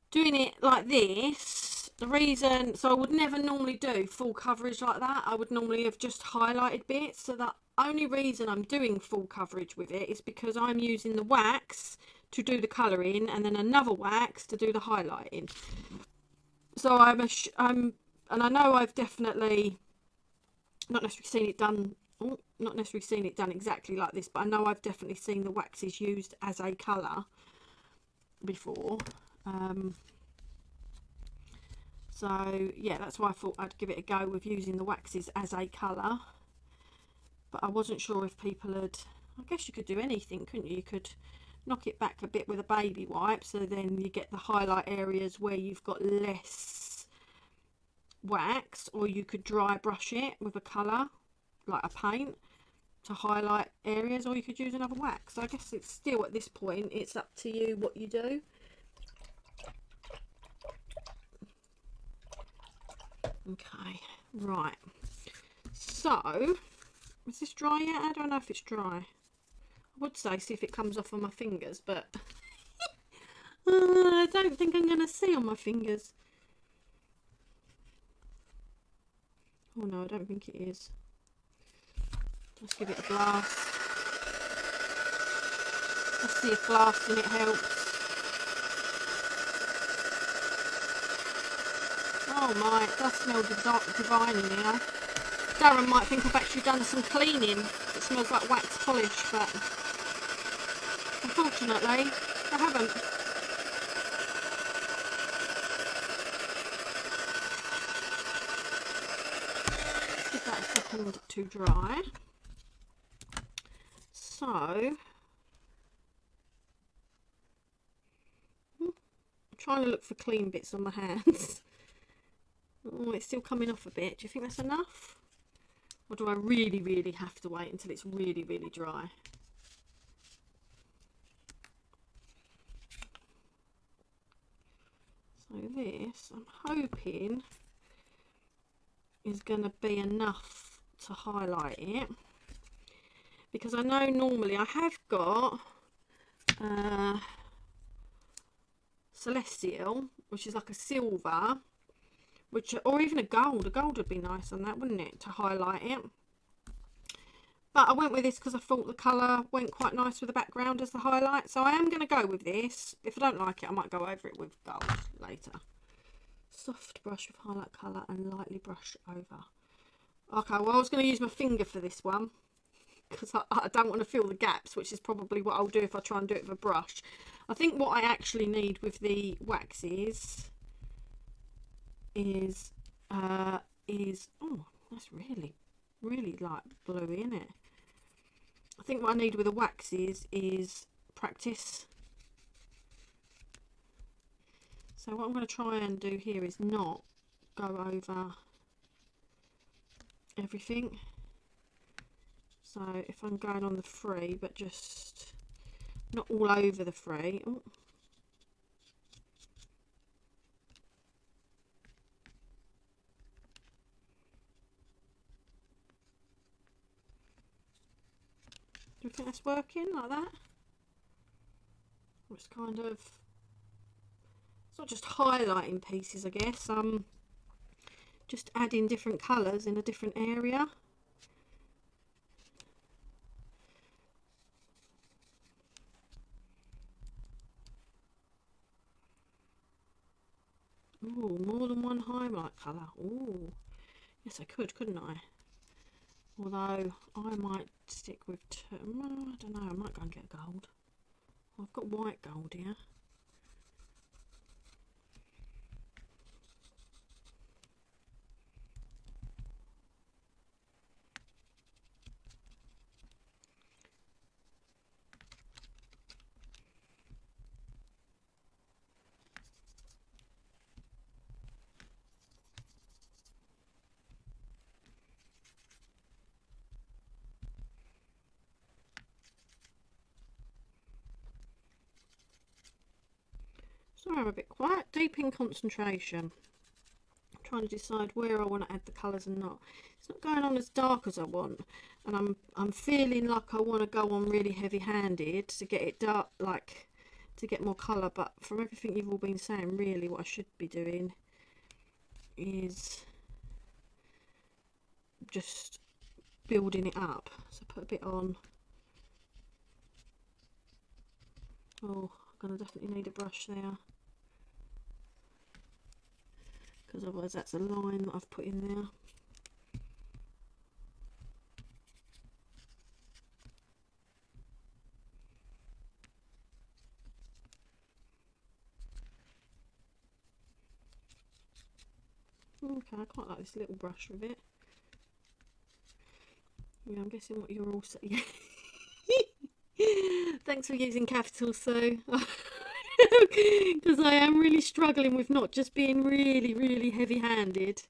doing it like this, the reason, so I would never normally do full coverage like that. I would normally have just highlighted bits. So the only reason I'm doing full coverage with it is because I'm using the wax to do the colouring and then another wax to do the highlighting. So and I know I've definitely not necessarily seen it done, not necessarily seen it done exactly like this, but I know I've definitely seen the waxes used as a colour before. So yeah, that's why I thought I'd give it a go with using the waxes as a colour. But I wasn't sure if people had, I guess you could do anything, couldn't you? You could knock it back a bit with a baby wipe, so then you get the highlight areas where you've got less wax, or you could dry brush it with a colour, like a paint, to highlight areas, or you could use another wax. So I guess it's still, at this point, it's up to you what you do. Okay, right, so is this dry yet? I don't know if it's dry. I would say see if it comes off on my fingers, but I don't think I'm going to see on my fingers. Oh no, I don't think it is. Let's give it a blast. Let's see if blasting it helps. Oh my, it does smell divine in here. Darren might think I've actually done some cleaning. It smells like wax polish, but unfortunately I haven't. Let's give that a second to dry. So I'm trying to look for clean bits on my hands. Oh, it's still coming off a bit. Do you think that's enough? Or do I really, really have to wait until it's really, really dry? So this, I'm hoping, is going to be enough to highlight it. Because I know normally I have got Celestial, which is like a silver, which, or even a gold would be nice on that, wouldn't it, to highlight it. But I went with this because I thought the colour went quite nice with the background as the highlight, so I am going to go with this. If I don't like it, I might go over it with gold later. Soft brush with highlight colour and lightly brush over. Okay, well I was going to use my finger for this one because I don't want to fill the gaps, which is probably what I'll do if I try and do it with a brush. I think what I actually need with the waxes is oh, that's really like bluey, isn't it? I think what I need with the waxes is practice. So what I'm going to try and do here is not go over everything. So if I'm going on the free, but just not all over the free. Oh. you think that's working like that? It's kind of, it's not just highlighting pieces, I guess. Just adding different colours in a different area. Oh, more than one highlight colour. Oh, yes, I could, couldn't I? Although I might stick with I don't know, I might go and get gold. I've got white gold here. Sorry, I'm a bit quiet. Deep in concentration. I'm trying to decide where I want to add the colours and not. It's not going on as dark as I want, and I'm feeling like I want to go on really heavy-handed to get it dark, like to get more colour. But from everything you've all been saying, really, what I should be doing is just building it up. So put a bit on. Oh, I'm gonna definitely need a brush there, because otherwise that's a line that I've put in there. Okay, I quite like this little brush with it. Yeah, I'm guessing what you're all saying. Thanks for using capitals, Sue. Because I am really struggling with not just being really, really heavy-handed.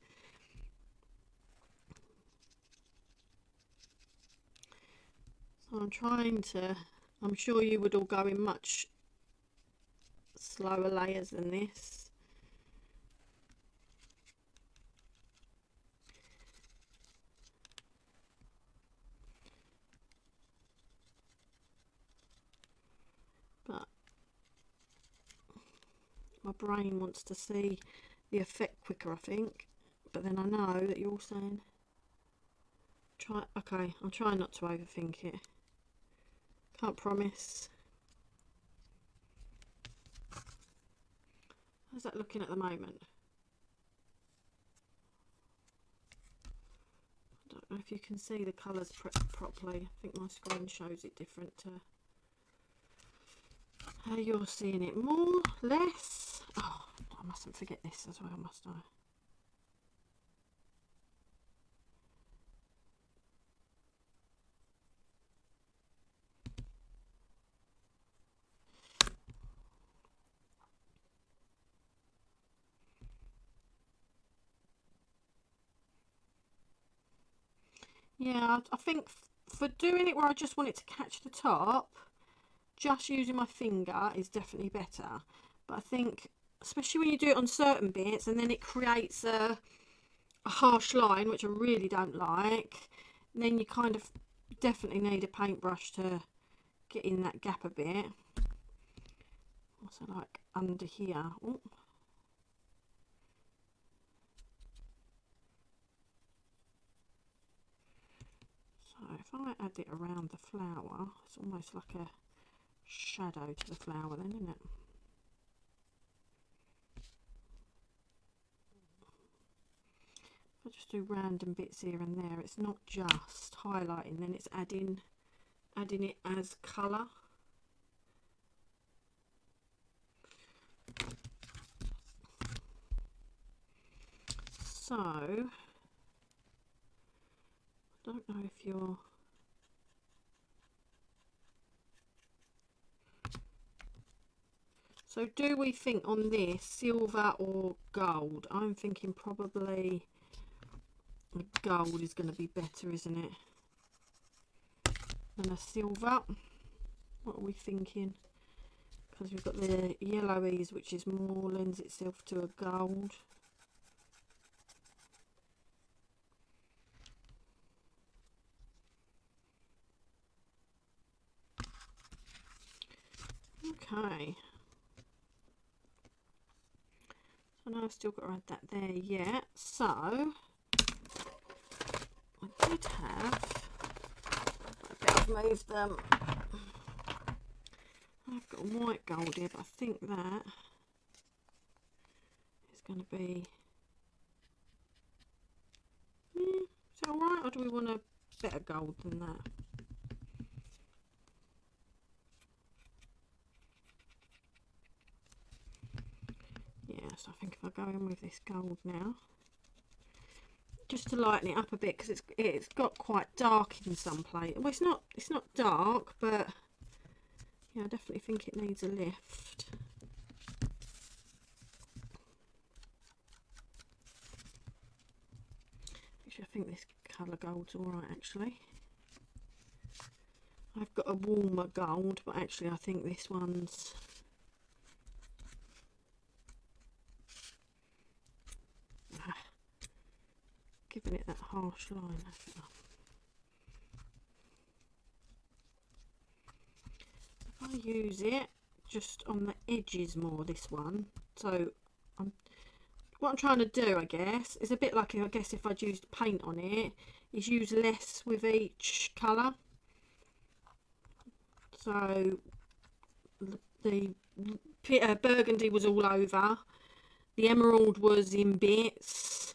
So I'm trying to, I'm sure you would all go in much slower layers than this. But my brain wants to see the effect quicker, I think. But then I know that you're all saying, try, okay, I'm trying not to overthink it. Can't promise. How's that looking at the moment? I don't know if you can see the colours properly. I think my screen shows it different to how you're seeing it. More, less. Oh, I mustn't forget this as well, must I? Yeah, I think for doing it where I just want it to catch the top, just using my finger is definitely better. But I think, especially when you do it on certain bits and then it creates a harsh line, which I really don't like, then you kind of definitely need a paintbrush to get in that gap a bit. Also, like under here. Ooh. So if I add it around the flower, it's almost like a shadow to the flower then, isn't it? If I just do random bits here and there, it's not just highlighting, then it's adding it as colour. So I don't know if you're, so do we think on this silver or gold? I'm thinking probably gold is going to be better, isn't it, than a silver. What are we thinking? Because we've got the yellowies, which is more lends itself to a gold. Okay. So now I've still got to add that there yet. So I did have, I bet I've moved them. I've got white gold here, but I think that is going to be, is that alright, or do we want a better gold than that? Yeah, so I think if I go in with this gold now, just to lighten it up a bit, because it's got quite dark in some places. Well, it's not dark, but yeah, I definitely think it needs a lift. Actually, I think this colour gold's alright actually. I've got a warmer gold, but actually I think this one's giving it that harsh line. If I use it just on the edges more, this one, so what I'm trying to do, I guess, is a bit like, I guess, if I'd used paint on it, is use less with each colour. So the burgundy was all over, the emerald was in bits,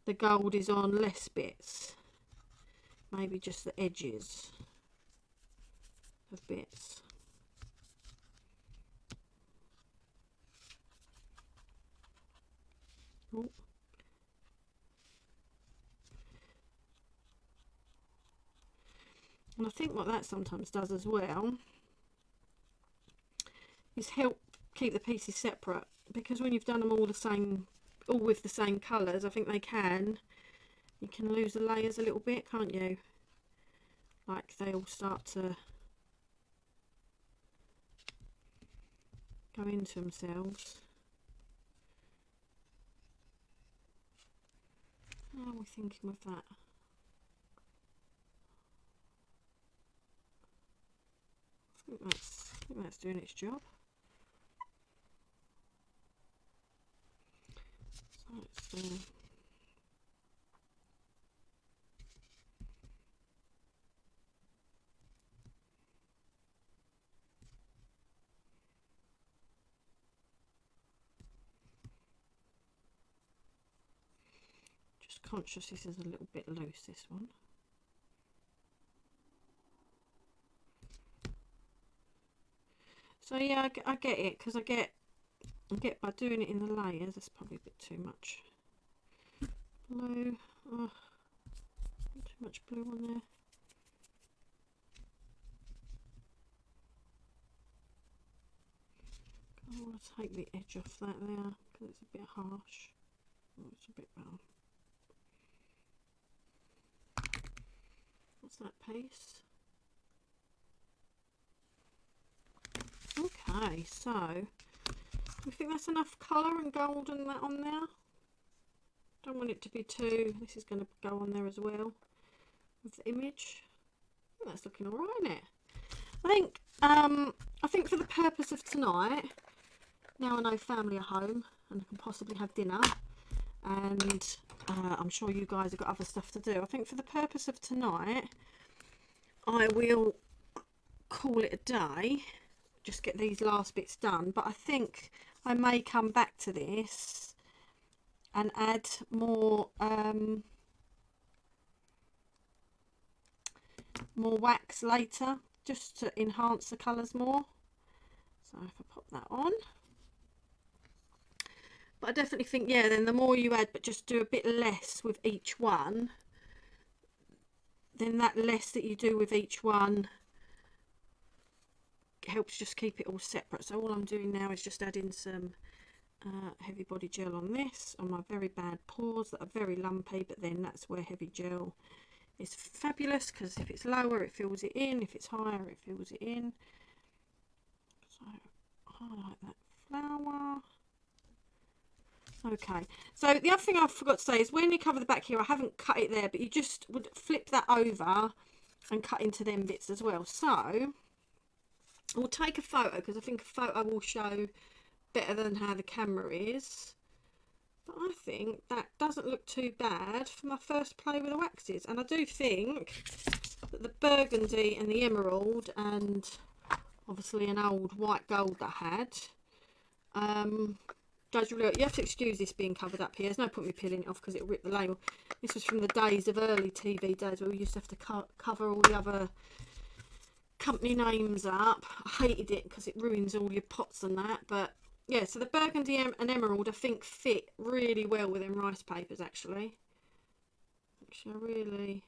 the gold is on less bits, maybe just the edges of bits. Oh. And I think what that sometimes does as well is help keep the pieces separate, because when you've done them all with the same colours, I think you can lose the layers a little bit, can't you? Like they all start to go into themselves. How are we thinking with that? I think that's doing its job. So let's just conscious this is a little bit loose, this one. So yeah, I get it, because I get by doing it in the layers, that's probably a bit too much blue. Oh, too much blue on there. I want to take the edge off that there, because it's a bit harsh. Oh, it's a bit brown. What's that piece? Okay, so I think that's enough colour and gold and that on there. Don't want it to be too, this is going to go on there as well with the image. Oh, that's looking alright, isn't it? I think for the purpose of tonight, now I know family are home and can possibly have dinner, and I'm sure you guys have got other stuff to do. I think for the purpose of tonight, I will call it a day. Just get these last bits done, but I think I may come back to this and add more wax later, just to enhance the colours more. So if I pop that on, but I definitely think, yeah, then the more you add, but just do a bit less with each one, then that less that you do with each one helps just keep it all separate. So all I'm doing now is just adding some heavy body gel on this, on my very bad paws that are very lumpy, but then that's where heavy gel is fabulous, because if it's lower it fills it in, if it's higher it fills it in. So highlight that flower. Okay, so the other thing I forgot to say is when you cover the back here, I haven't cut it there, but you just would flip that over and cut into them bits as well. So I'll take a photo because I think a photo will show better than how the camera is. But I think that doesn't look too bad for my first play with the waxes. And I do think that the burgundy and the emerald and obviously an old white gold that I had, does really, you have to excuse this being covered up here. There's no point me peeling it off because it'll rip the label. This was from the days of early TV days where we used to have to cover all the other company names up. I hated it because it ruins all your pots and that. But yeah, so the burgundy and emerald I think fit really well with them rice papers actually. I really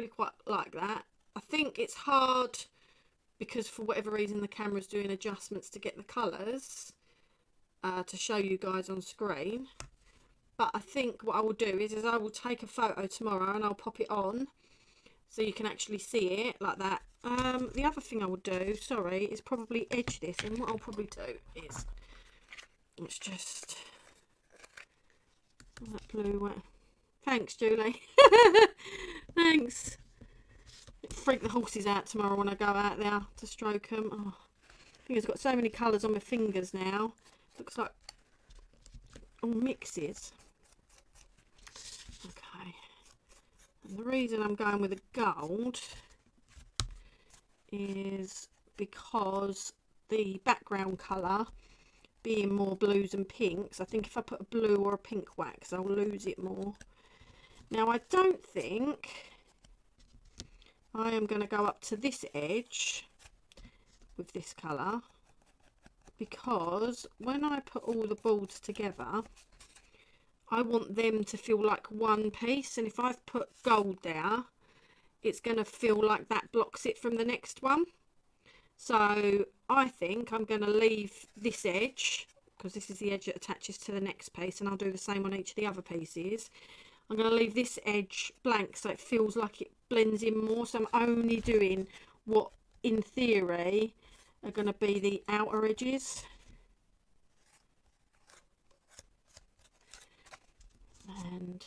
quite like that. I think it's hard because for whatever reason the camera's doing adjustments to get the colours to show you guys on screen. But I think what I will do is I will take a photo tomorrow and I'll pop it on so you can actually see it like that. The other thing I would do, sorry, is probably edge this, and what I'll probably do is let's just that blue. Thanks, Julie. Thanks. Freak the horses out tomorrow when I go out there to stroke them. Oh, I think it's got so many colours on my fingers now. Looks like all mixes. Okay. And the reason I'm going with the gold is because the background colour being more blues and pinks, I think if I put a blue or a pink wax I'll lose it more. Now I don't think I am going to go up to this edge with this colour because when I put all the boards together I want them to feel like one piece, and if I've put gold there it's going to feel like that blocks it from the next one. So I think I'm going to leave this edge because this is the edge that attaches to the next piece, and I'll do the same on each of the other pieces. I'm going to leave this edge blank so it feels like it blends in more. So I'm only doing what in theory are going to be the outer edges. And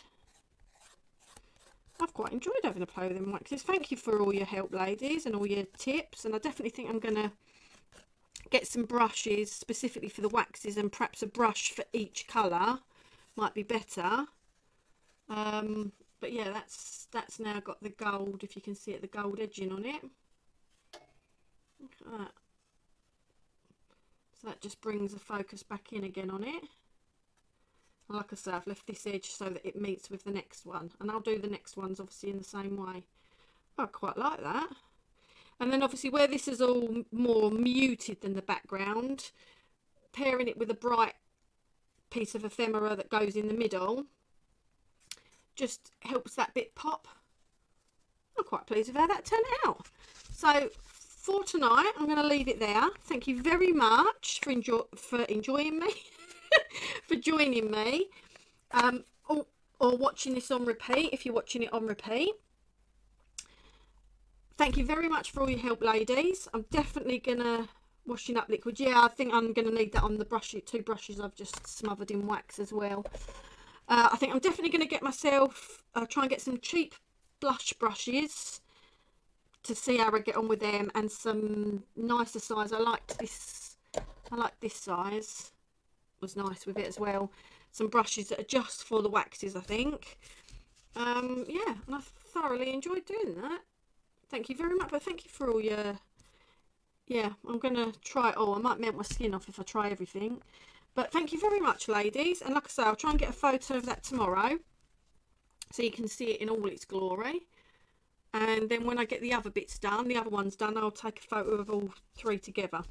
I've quite enjoyed having a play with them waxes. Thank you for all your help, ladies, and all your tips. And I definitely think I'm going to get some brushes specifically for the waxes, and perhaps a brush for each colour might be better. But yeah, that's now got the gold, if you can see it, the gold edging on it. Look at that. So that just brings the focus back in again on it. Like I say, I've left this edge so that it meets with the next one, and I'll do the next ones obviously in the same way. I quite like that. And then obviously where this is all more muted than the background, pairing it with a bright piece of ephemera that goes in the middle just helps that bit pop. I'm quite pleased with how that turned out. So for tonight I'm going to leave it there. Thank you very much for enjoying me. For joining me, or watching this on repeat if you're watching it on repeat. Thank you very much for all your help, ladies. I'm definitely gonna washing up liquid. Yeah, I think I'm gonna need that on the brush, 2 brushes I've just smothered in wax as well. I think I'm definitely gonna get myself try and get some cheap blush brushes to see how I get on with them, and some nicer size. I like this size. Was nice with it as well. Some brushes that are just for the waxes, I think. Yeah, and I thoroughly enjoyed doing that. Thank you very much. But thank you for all your, yeah, I'm gonna try it all. I might melt my skin off if I try everything, but thank you very much, ladies. And like I say, I'll try and get a photo of that tomorrow so you can see it in all its glory. And then when I get the other bits done, the other ones done, I'll take a photo of all 3 together.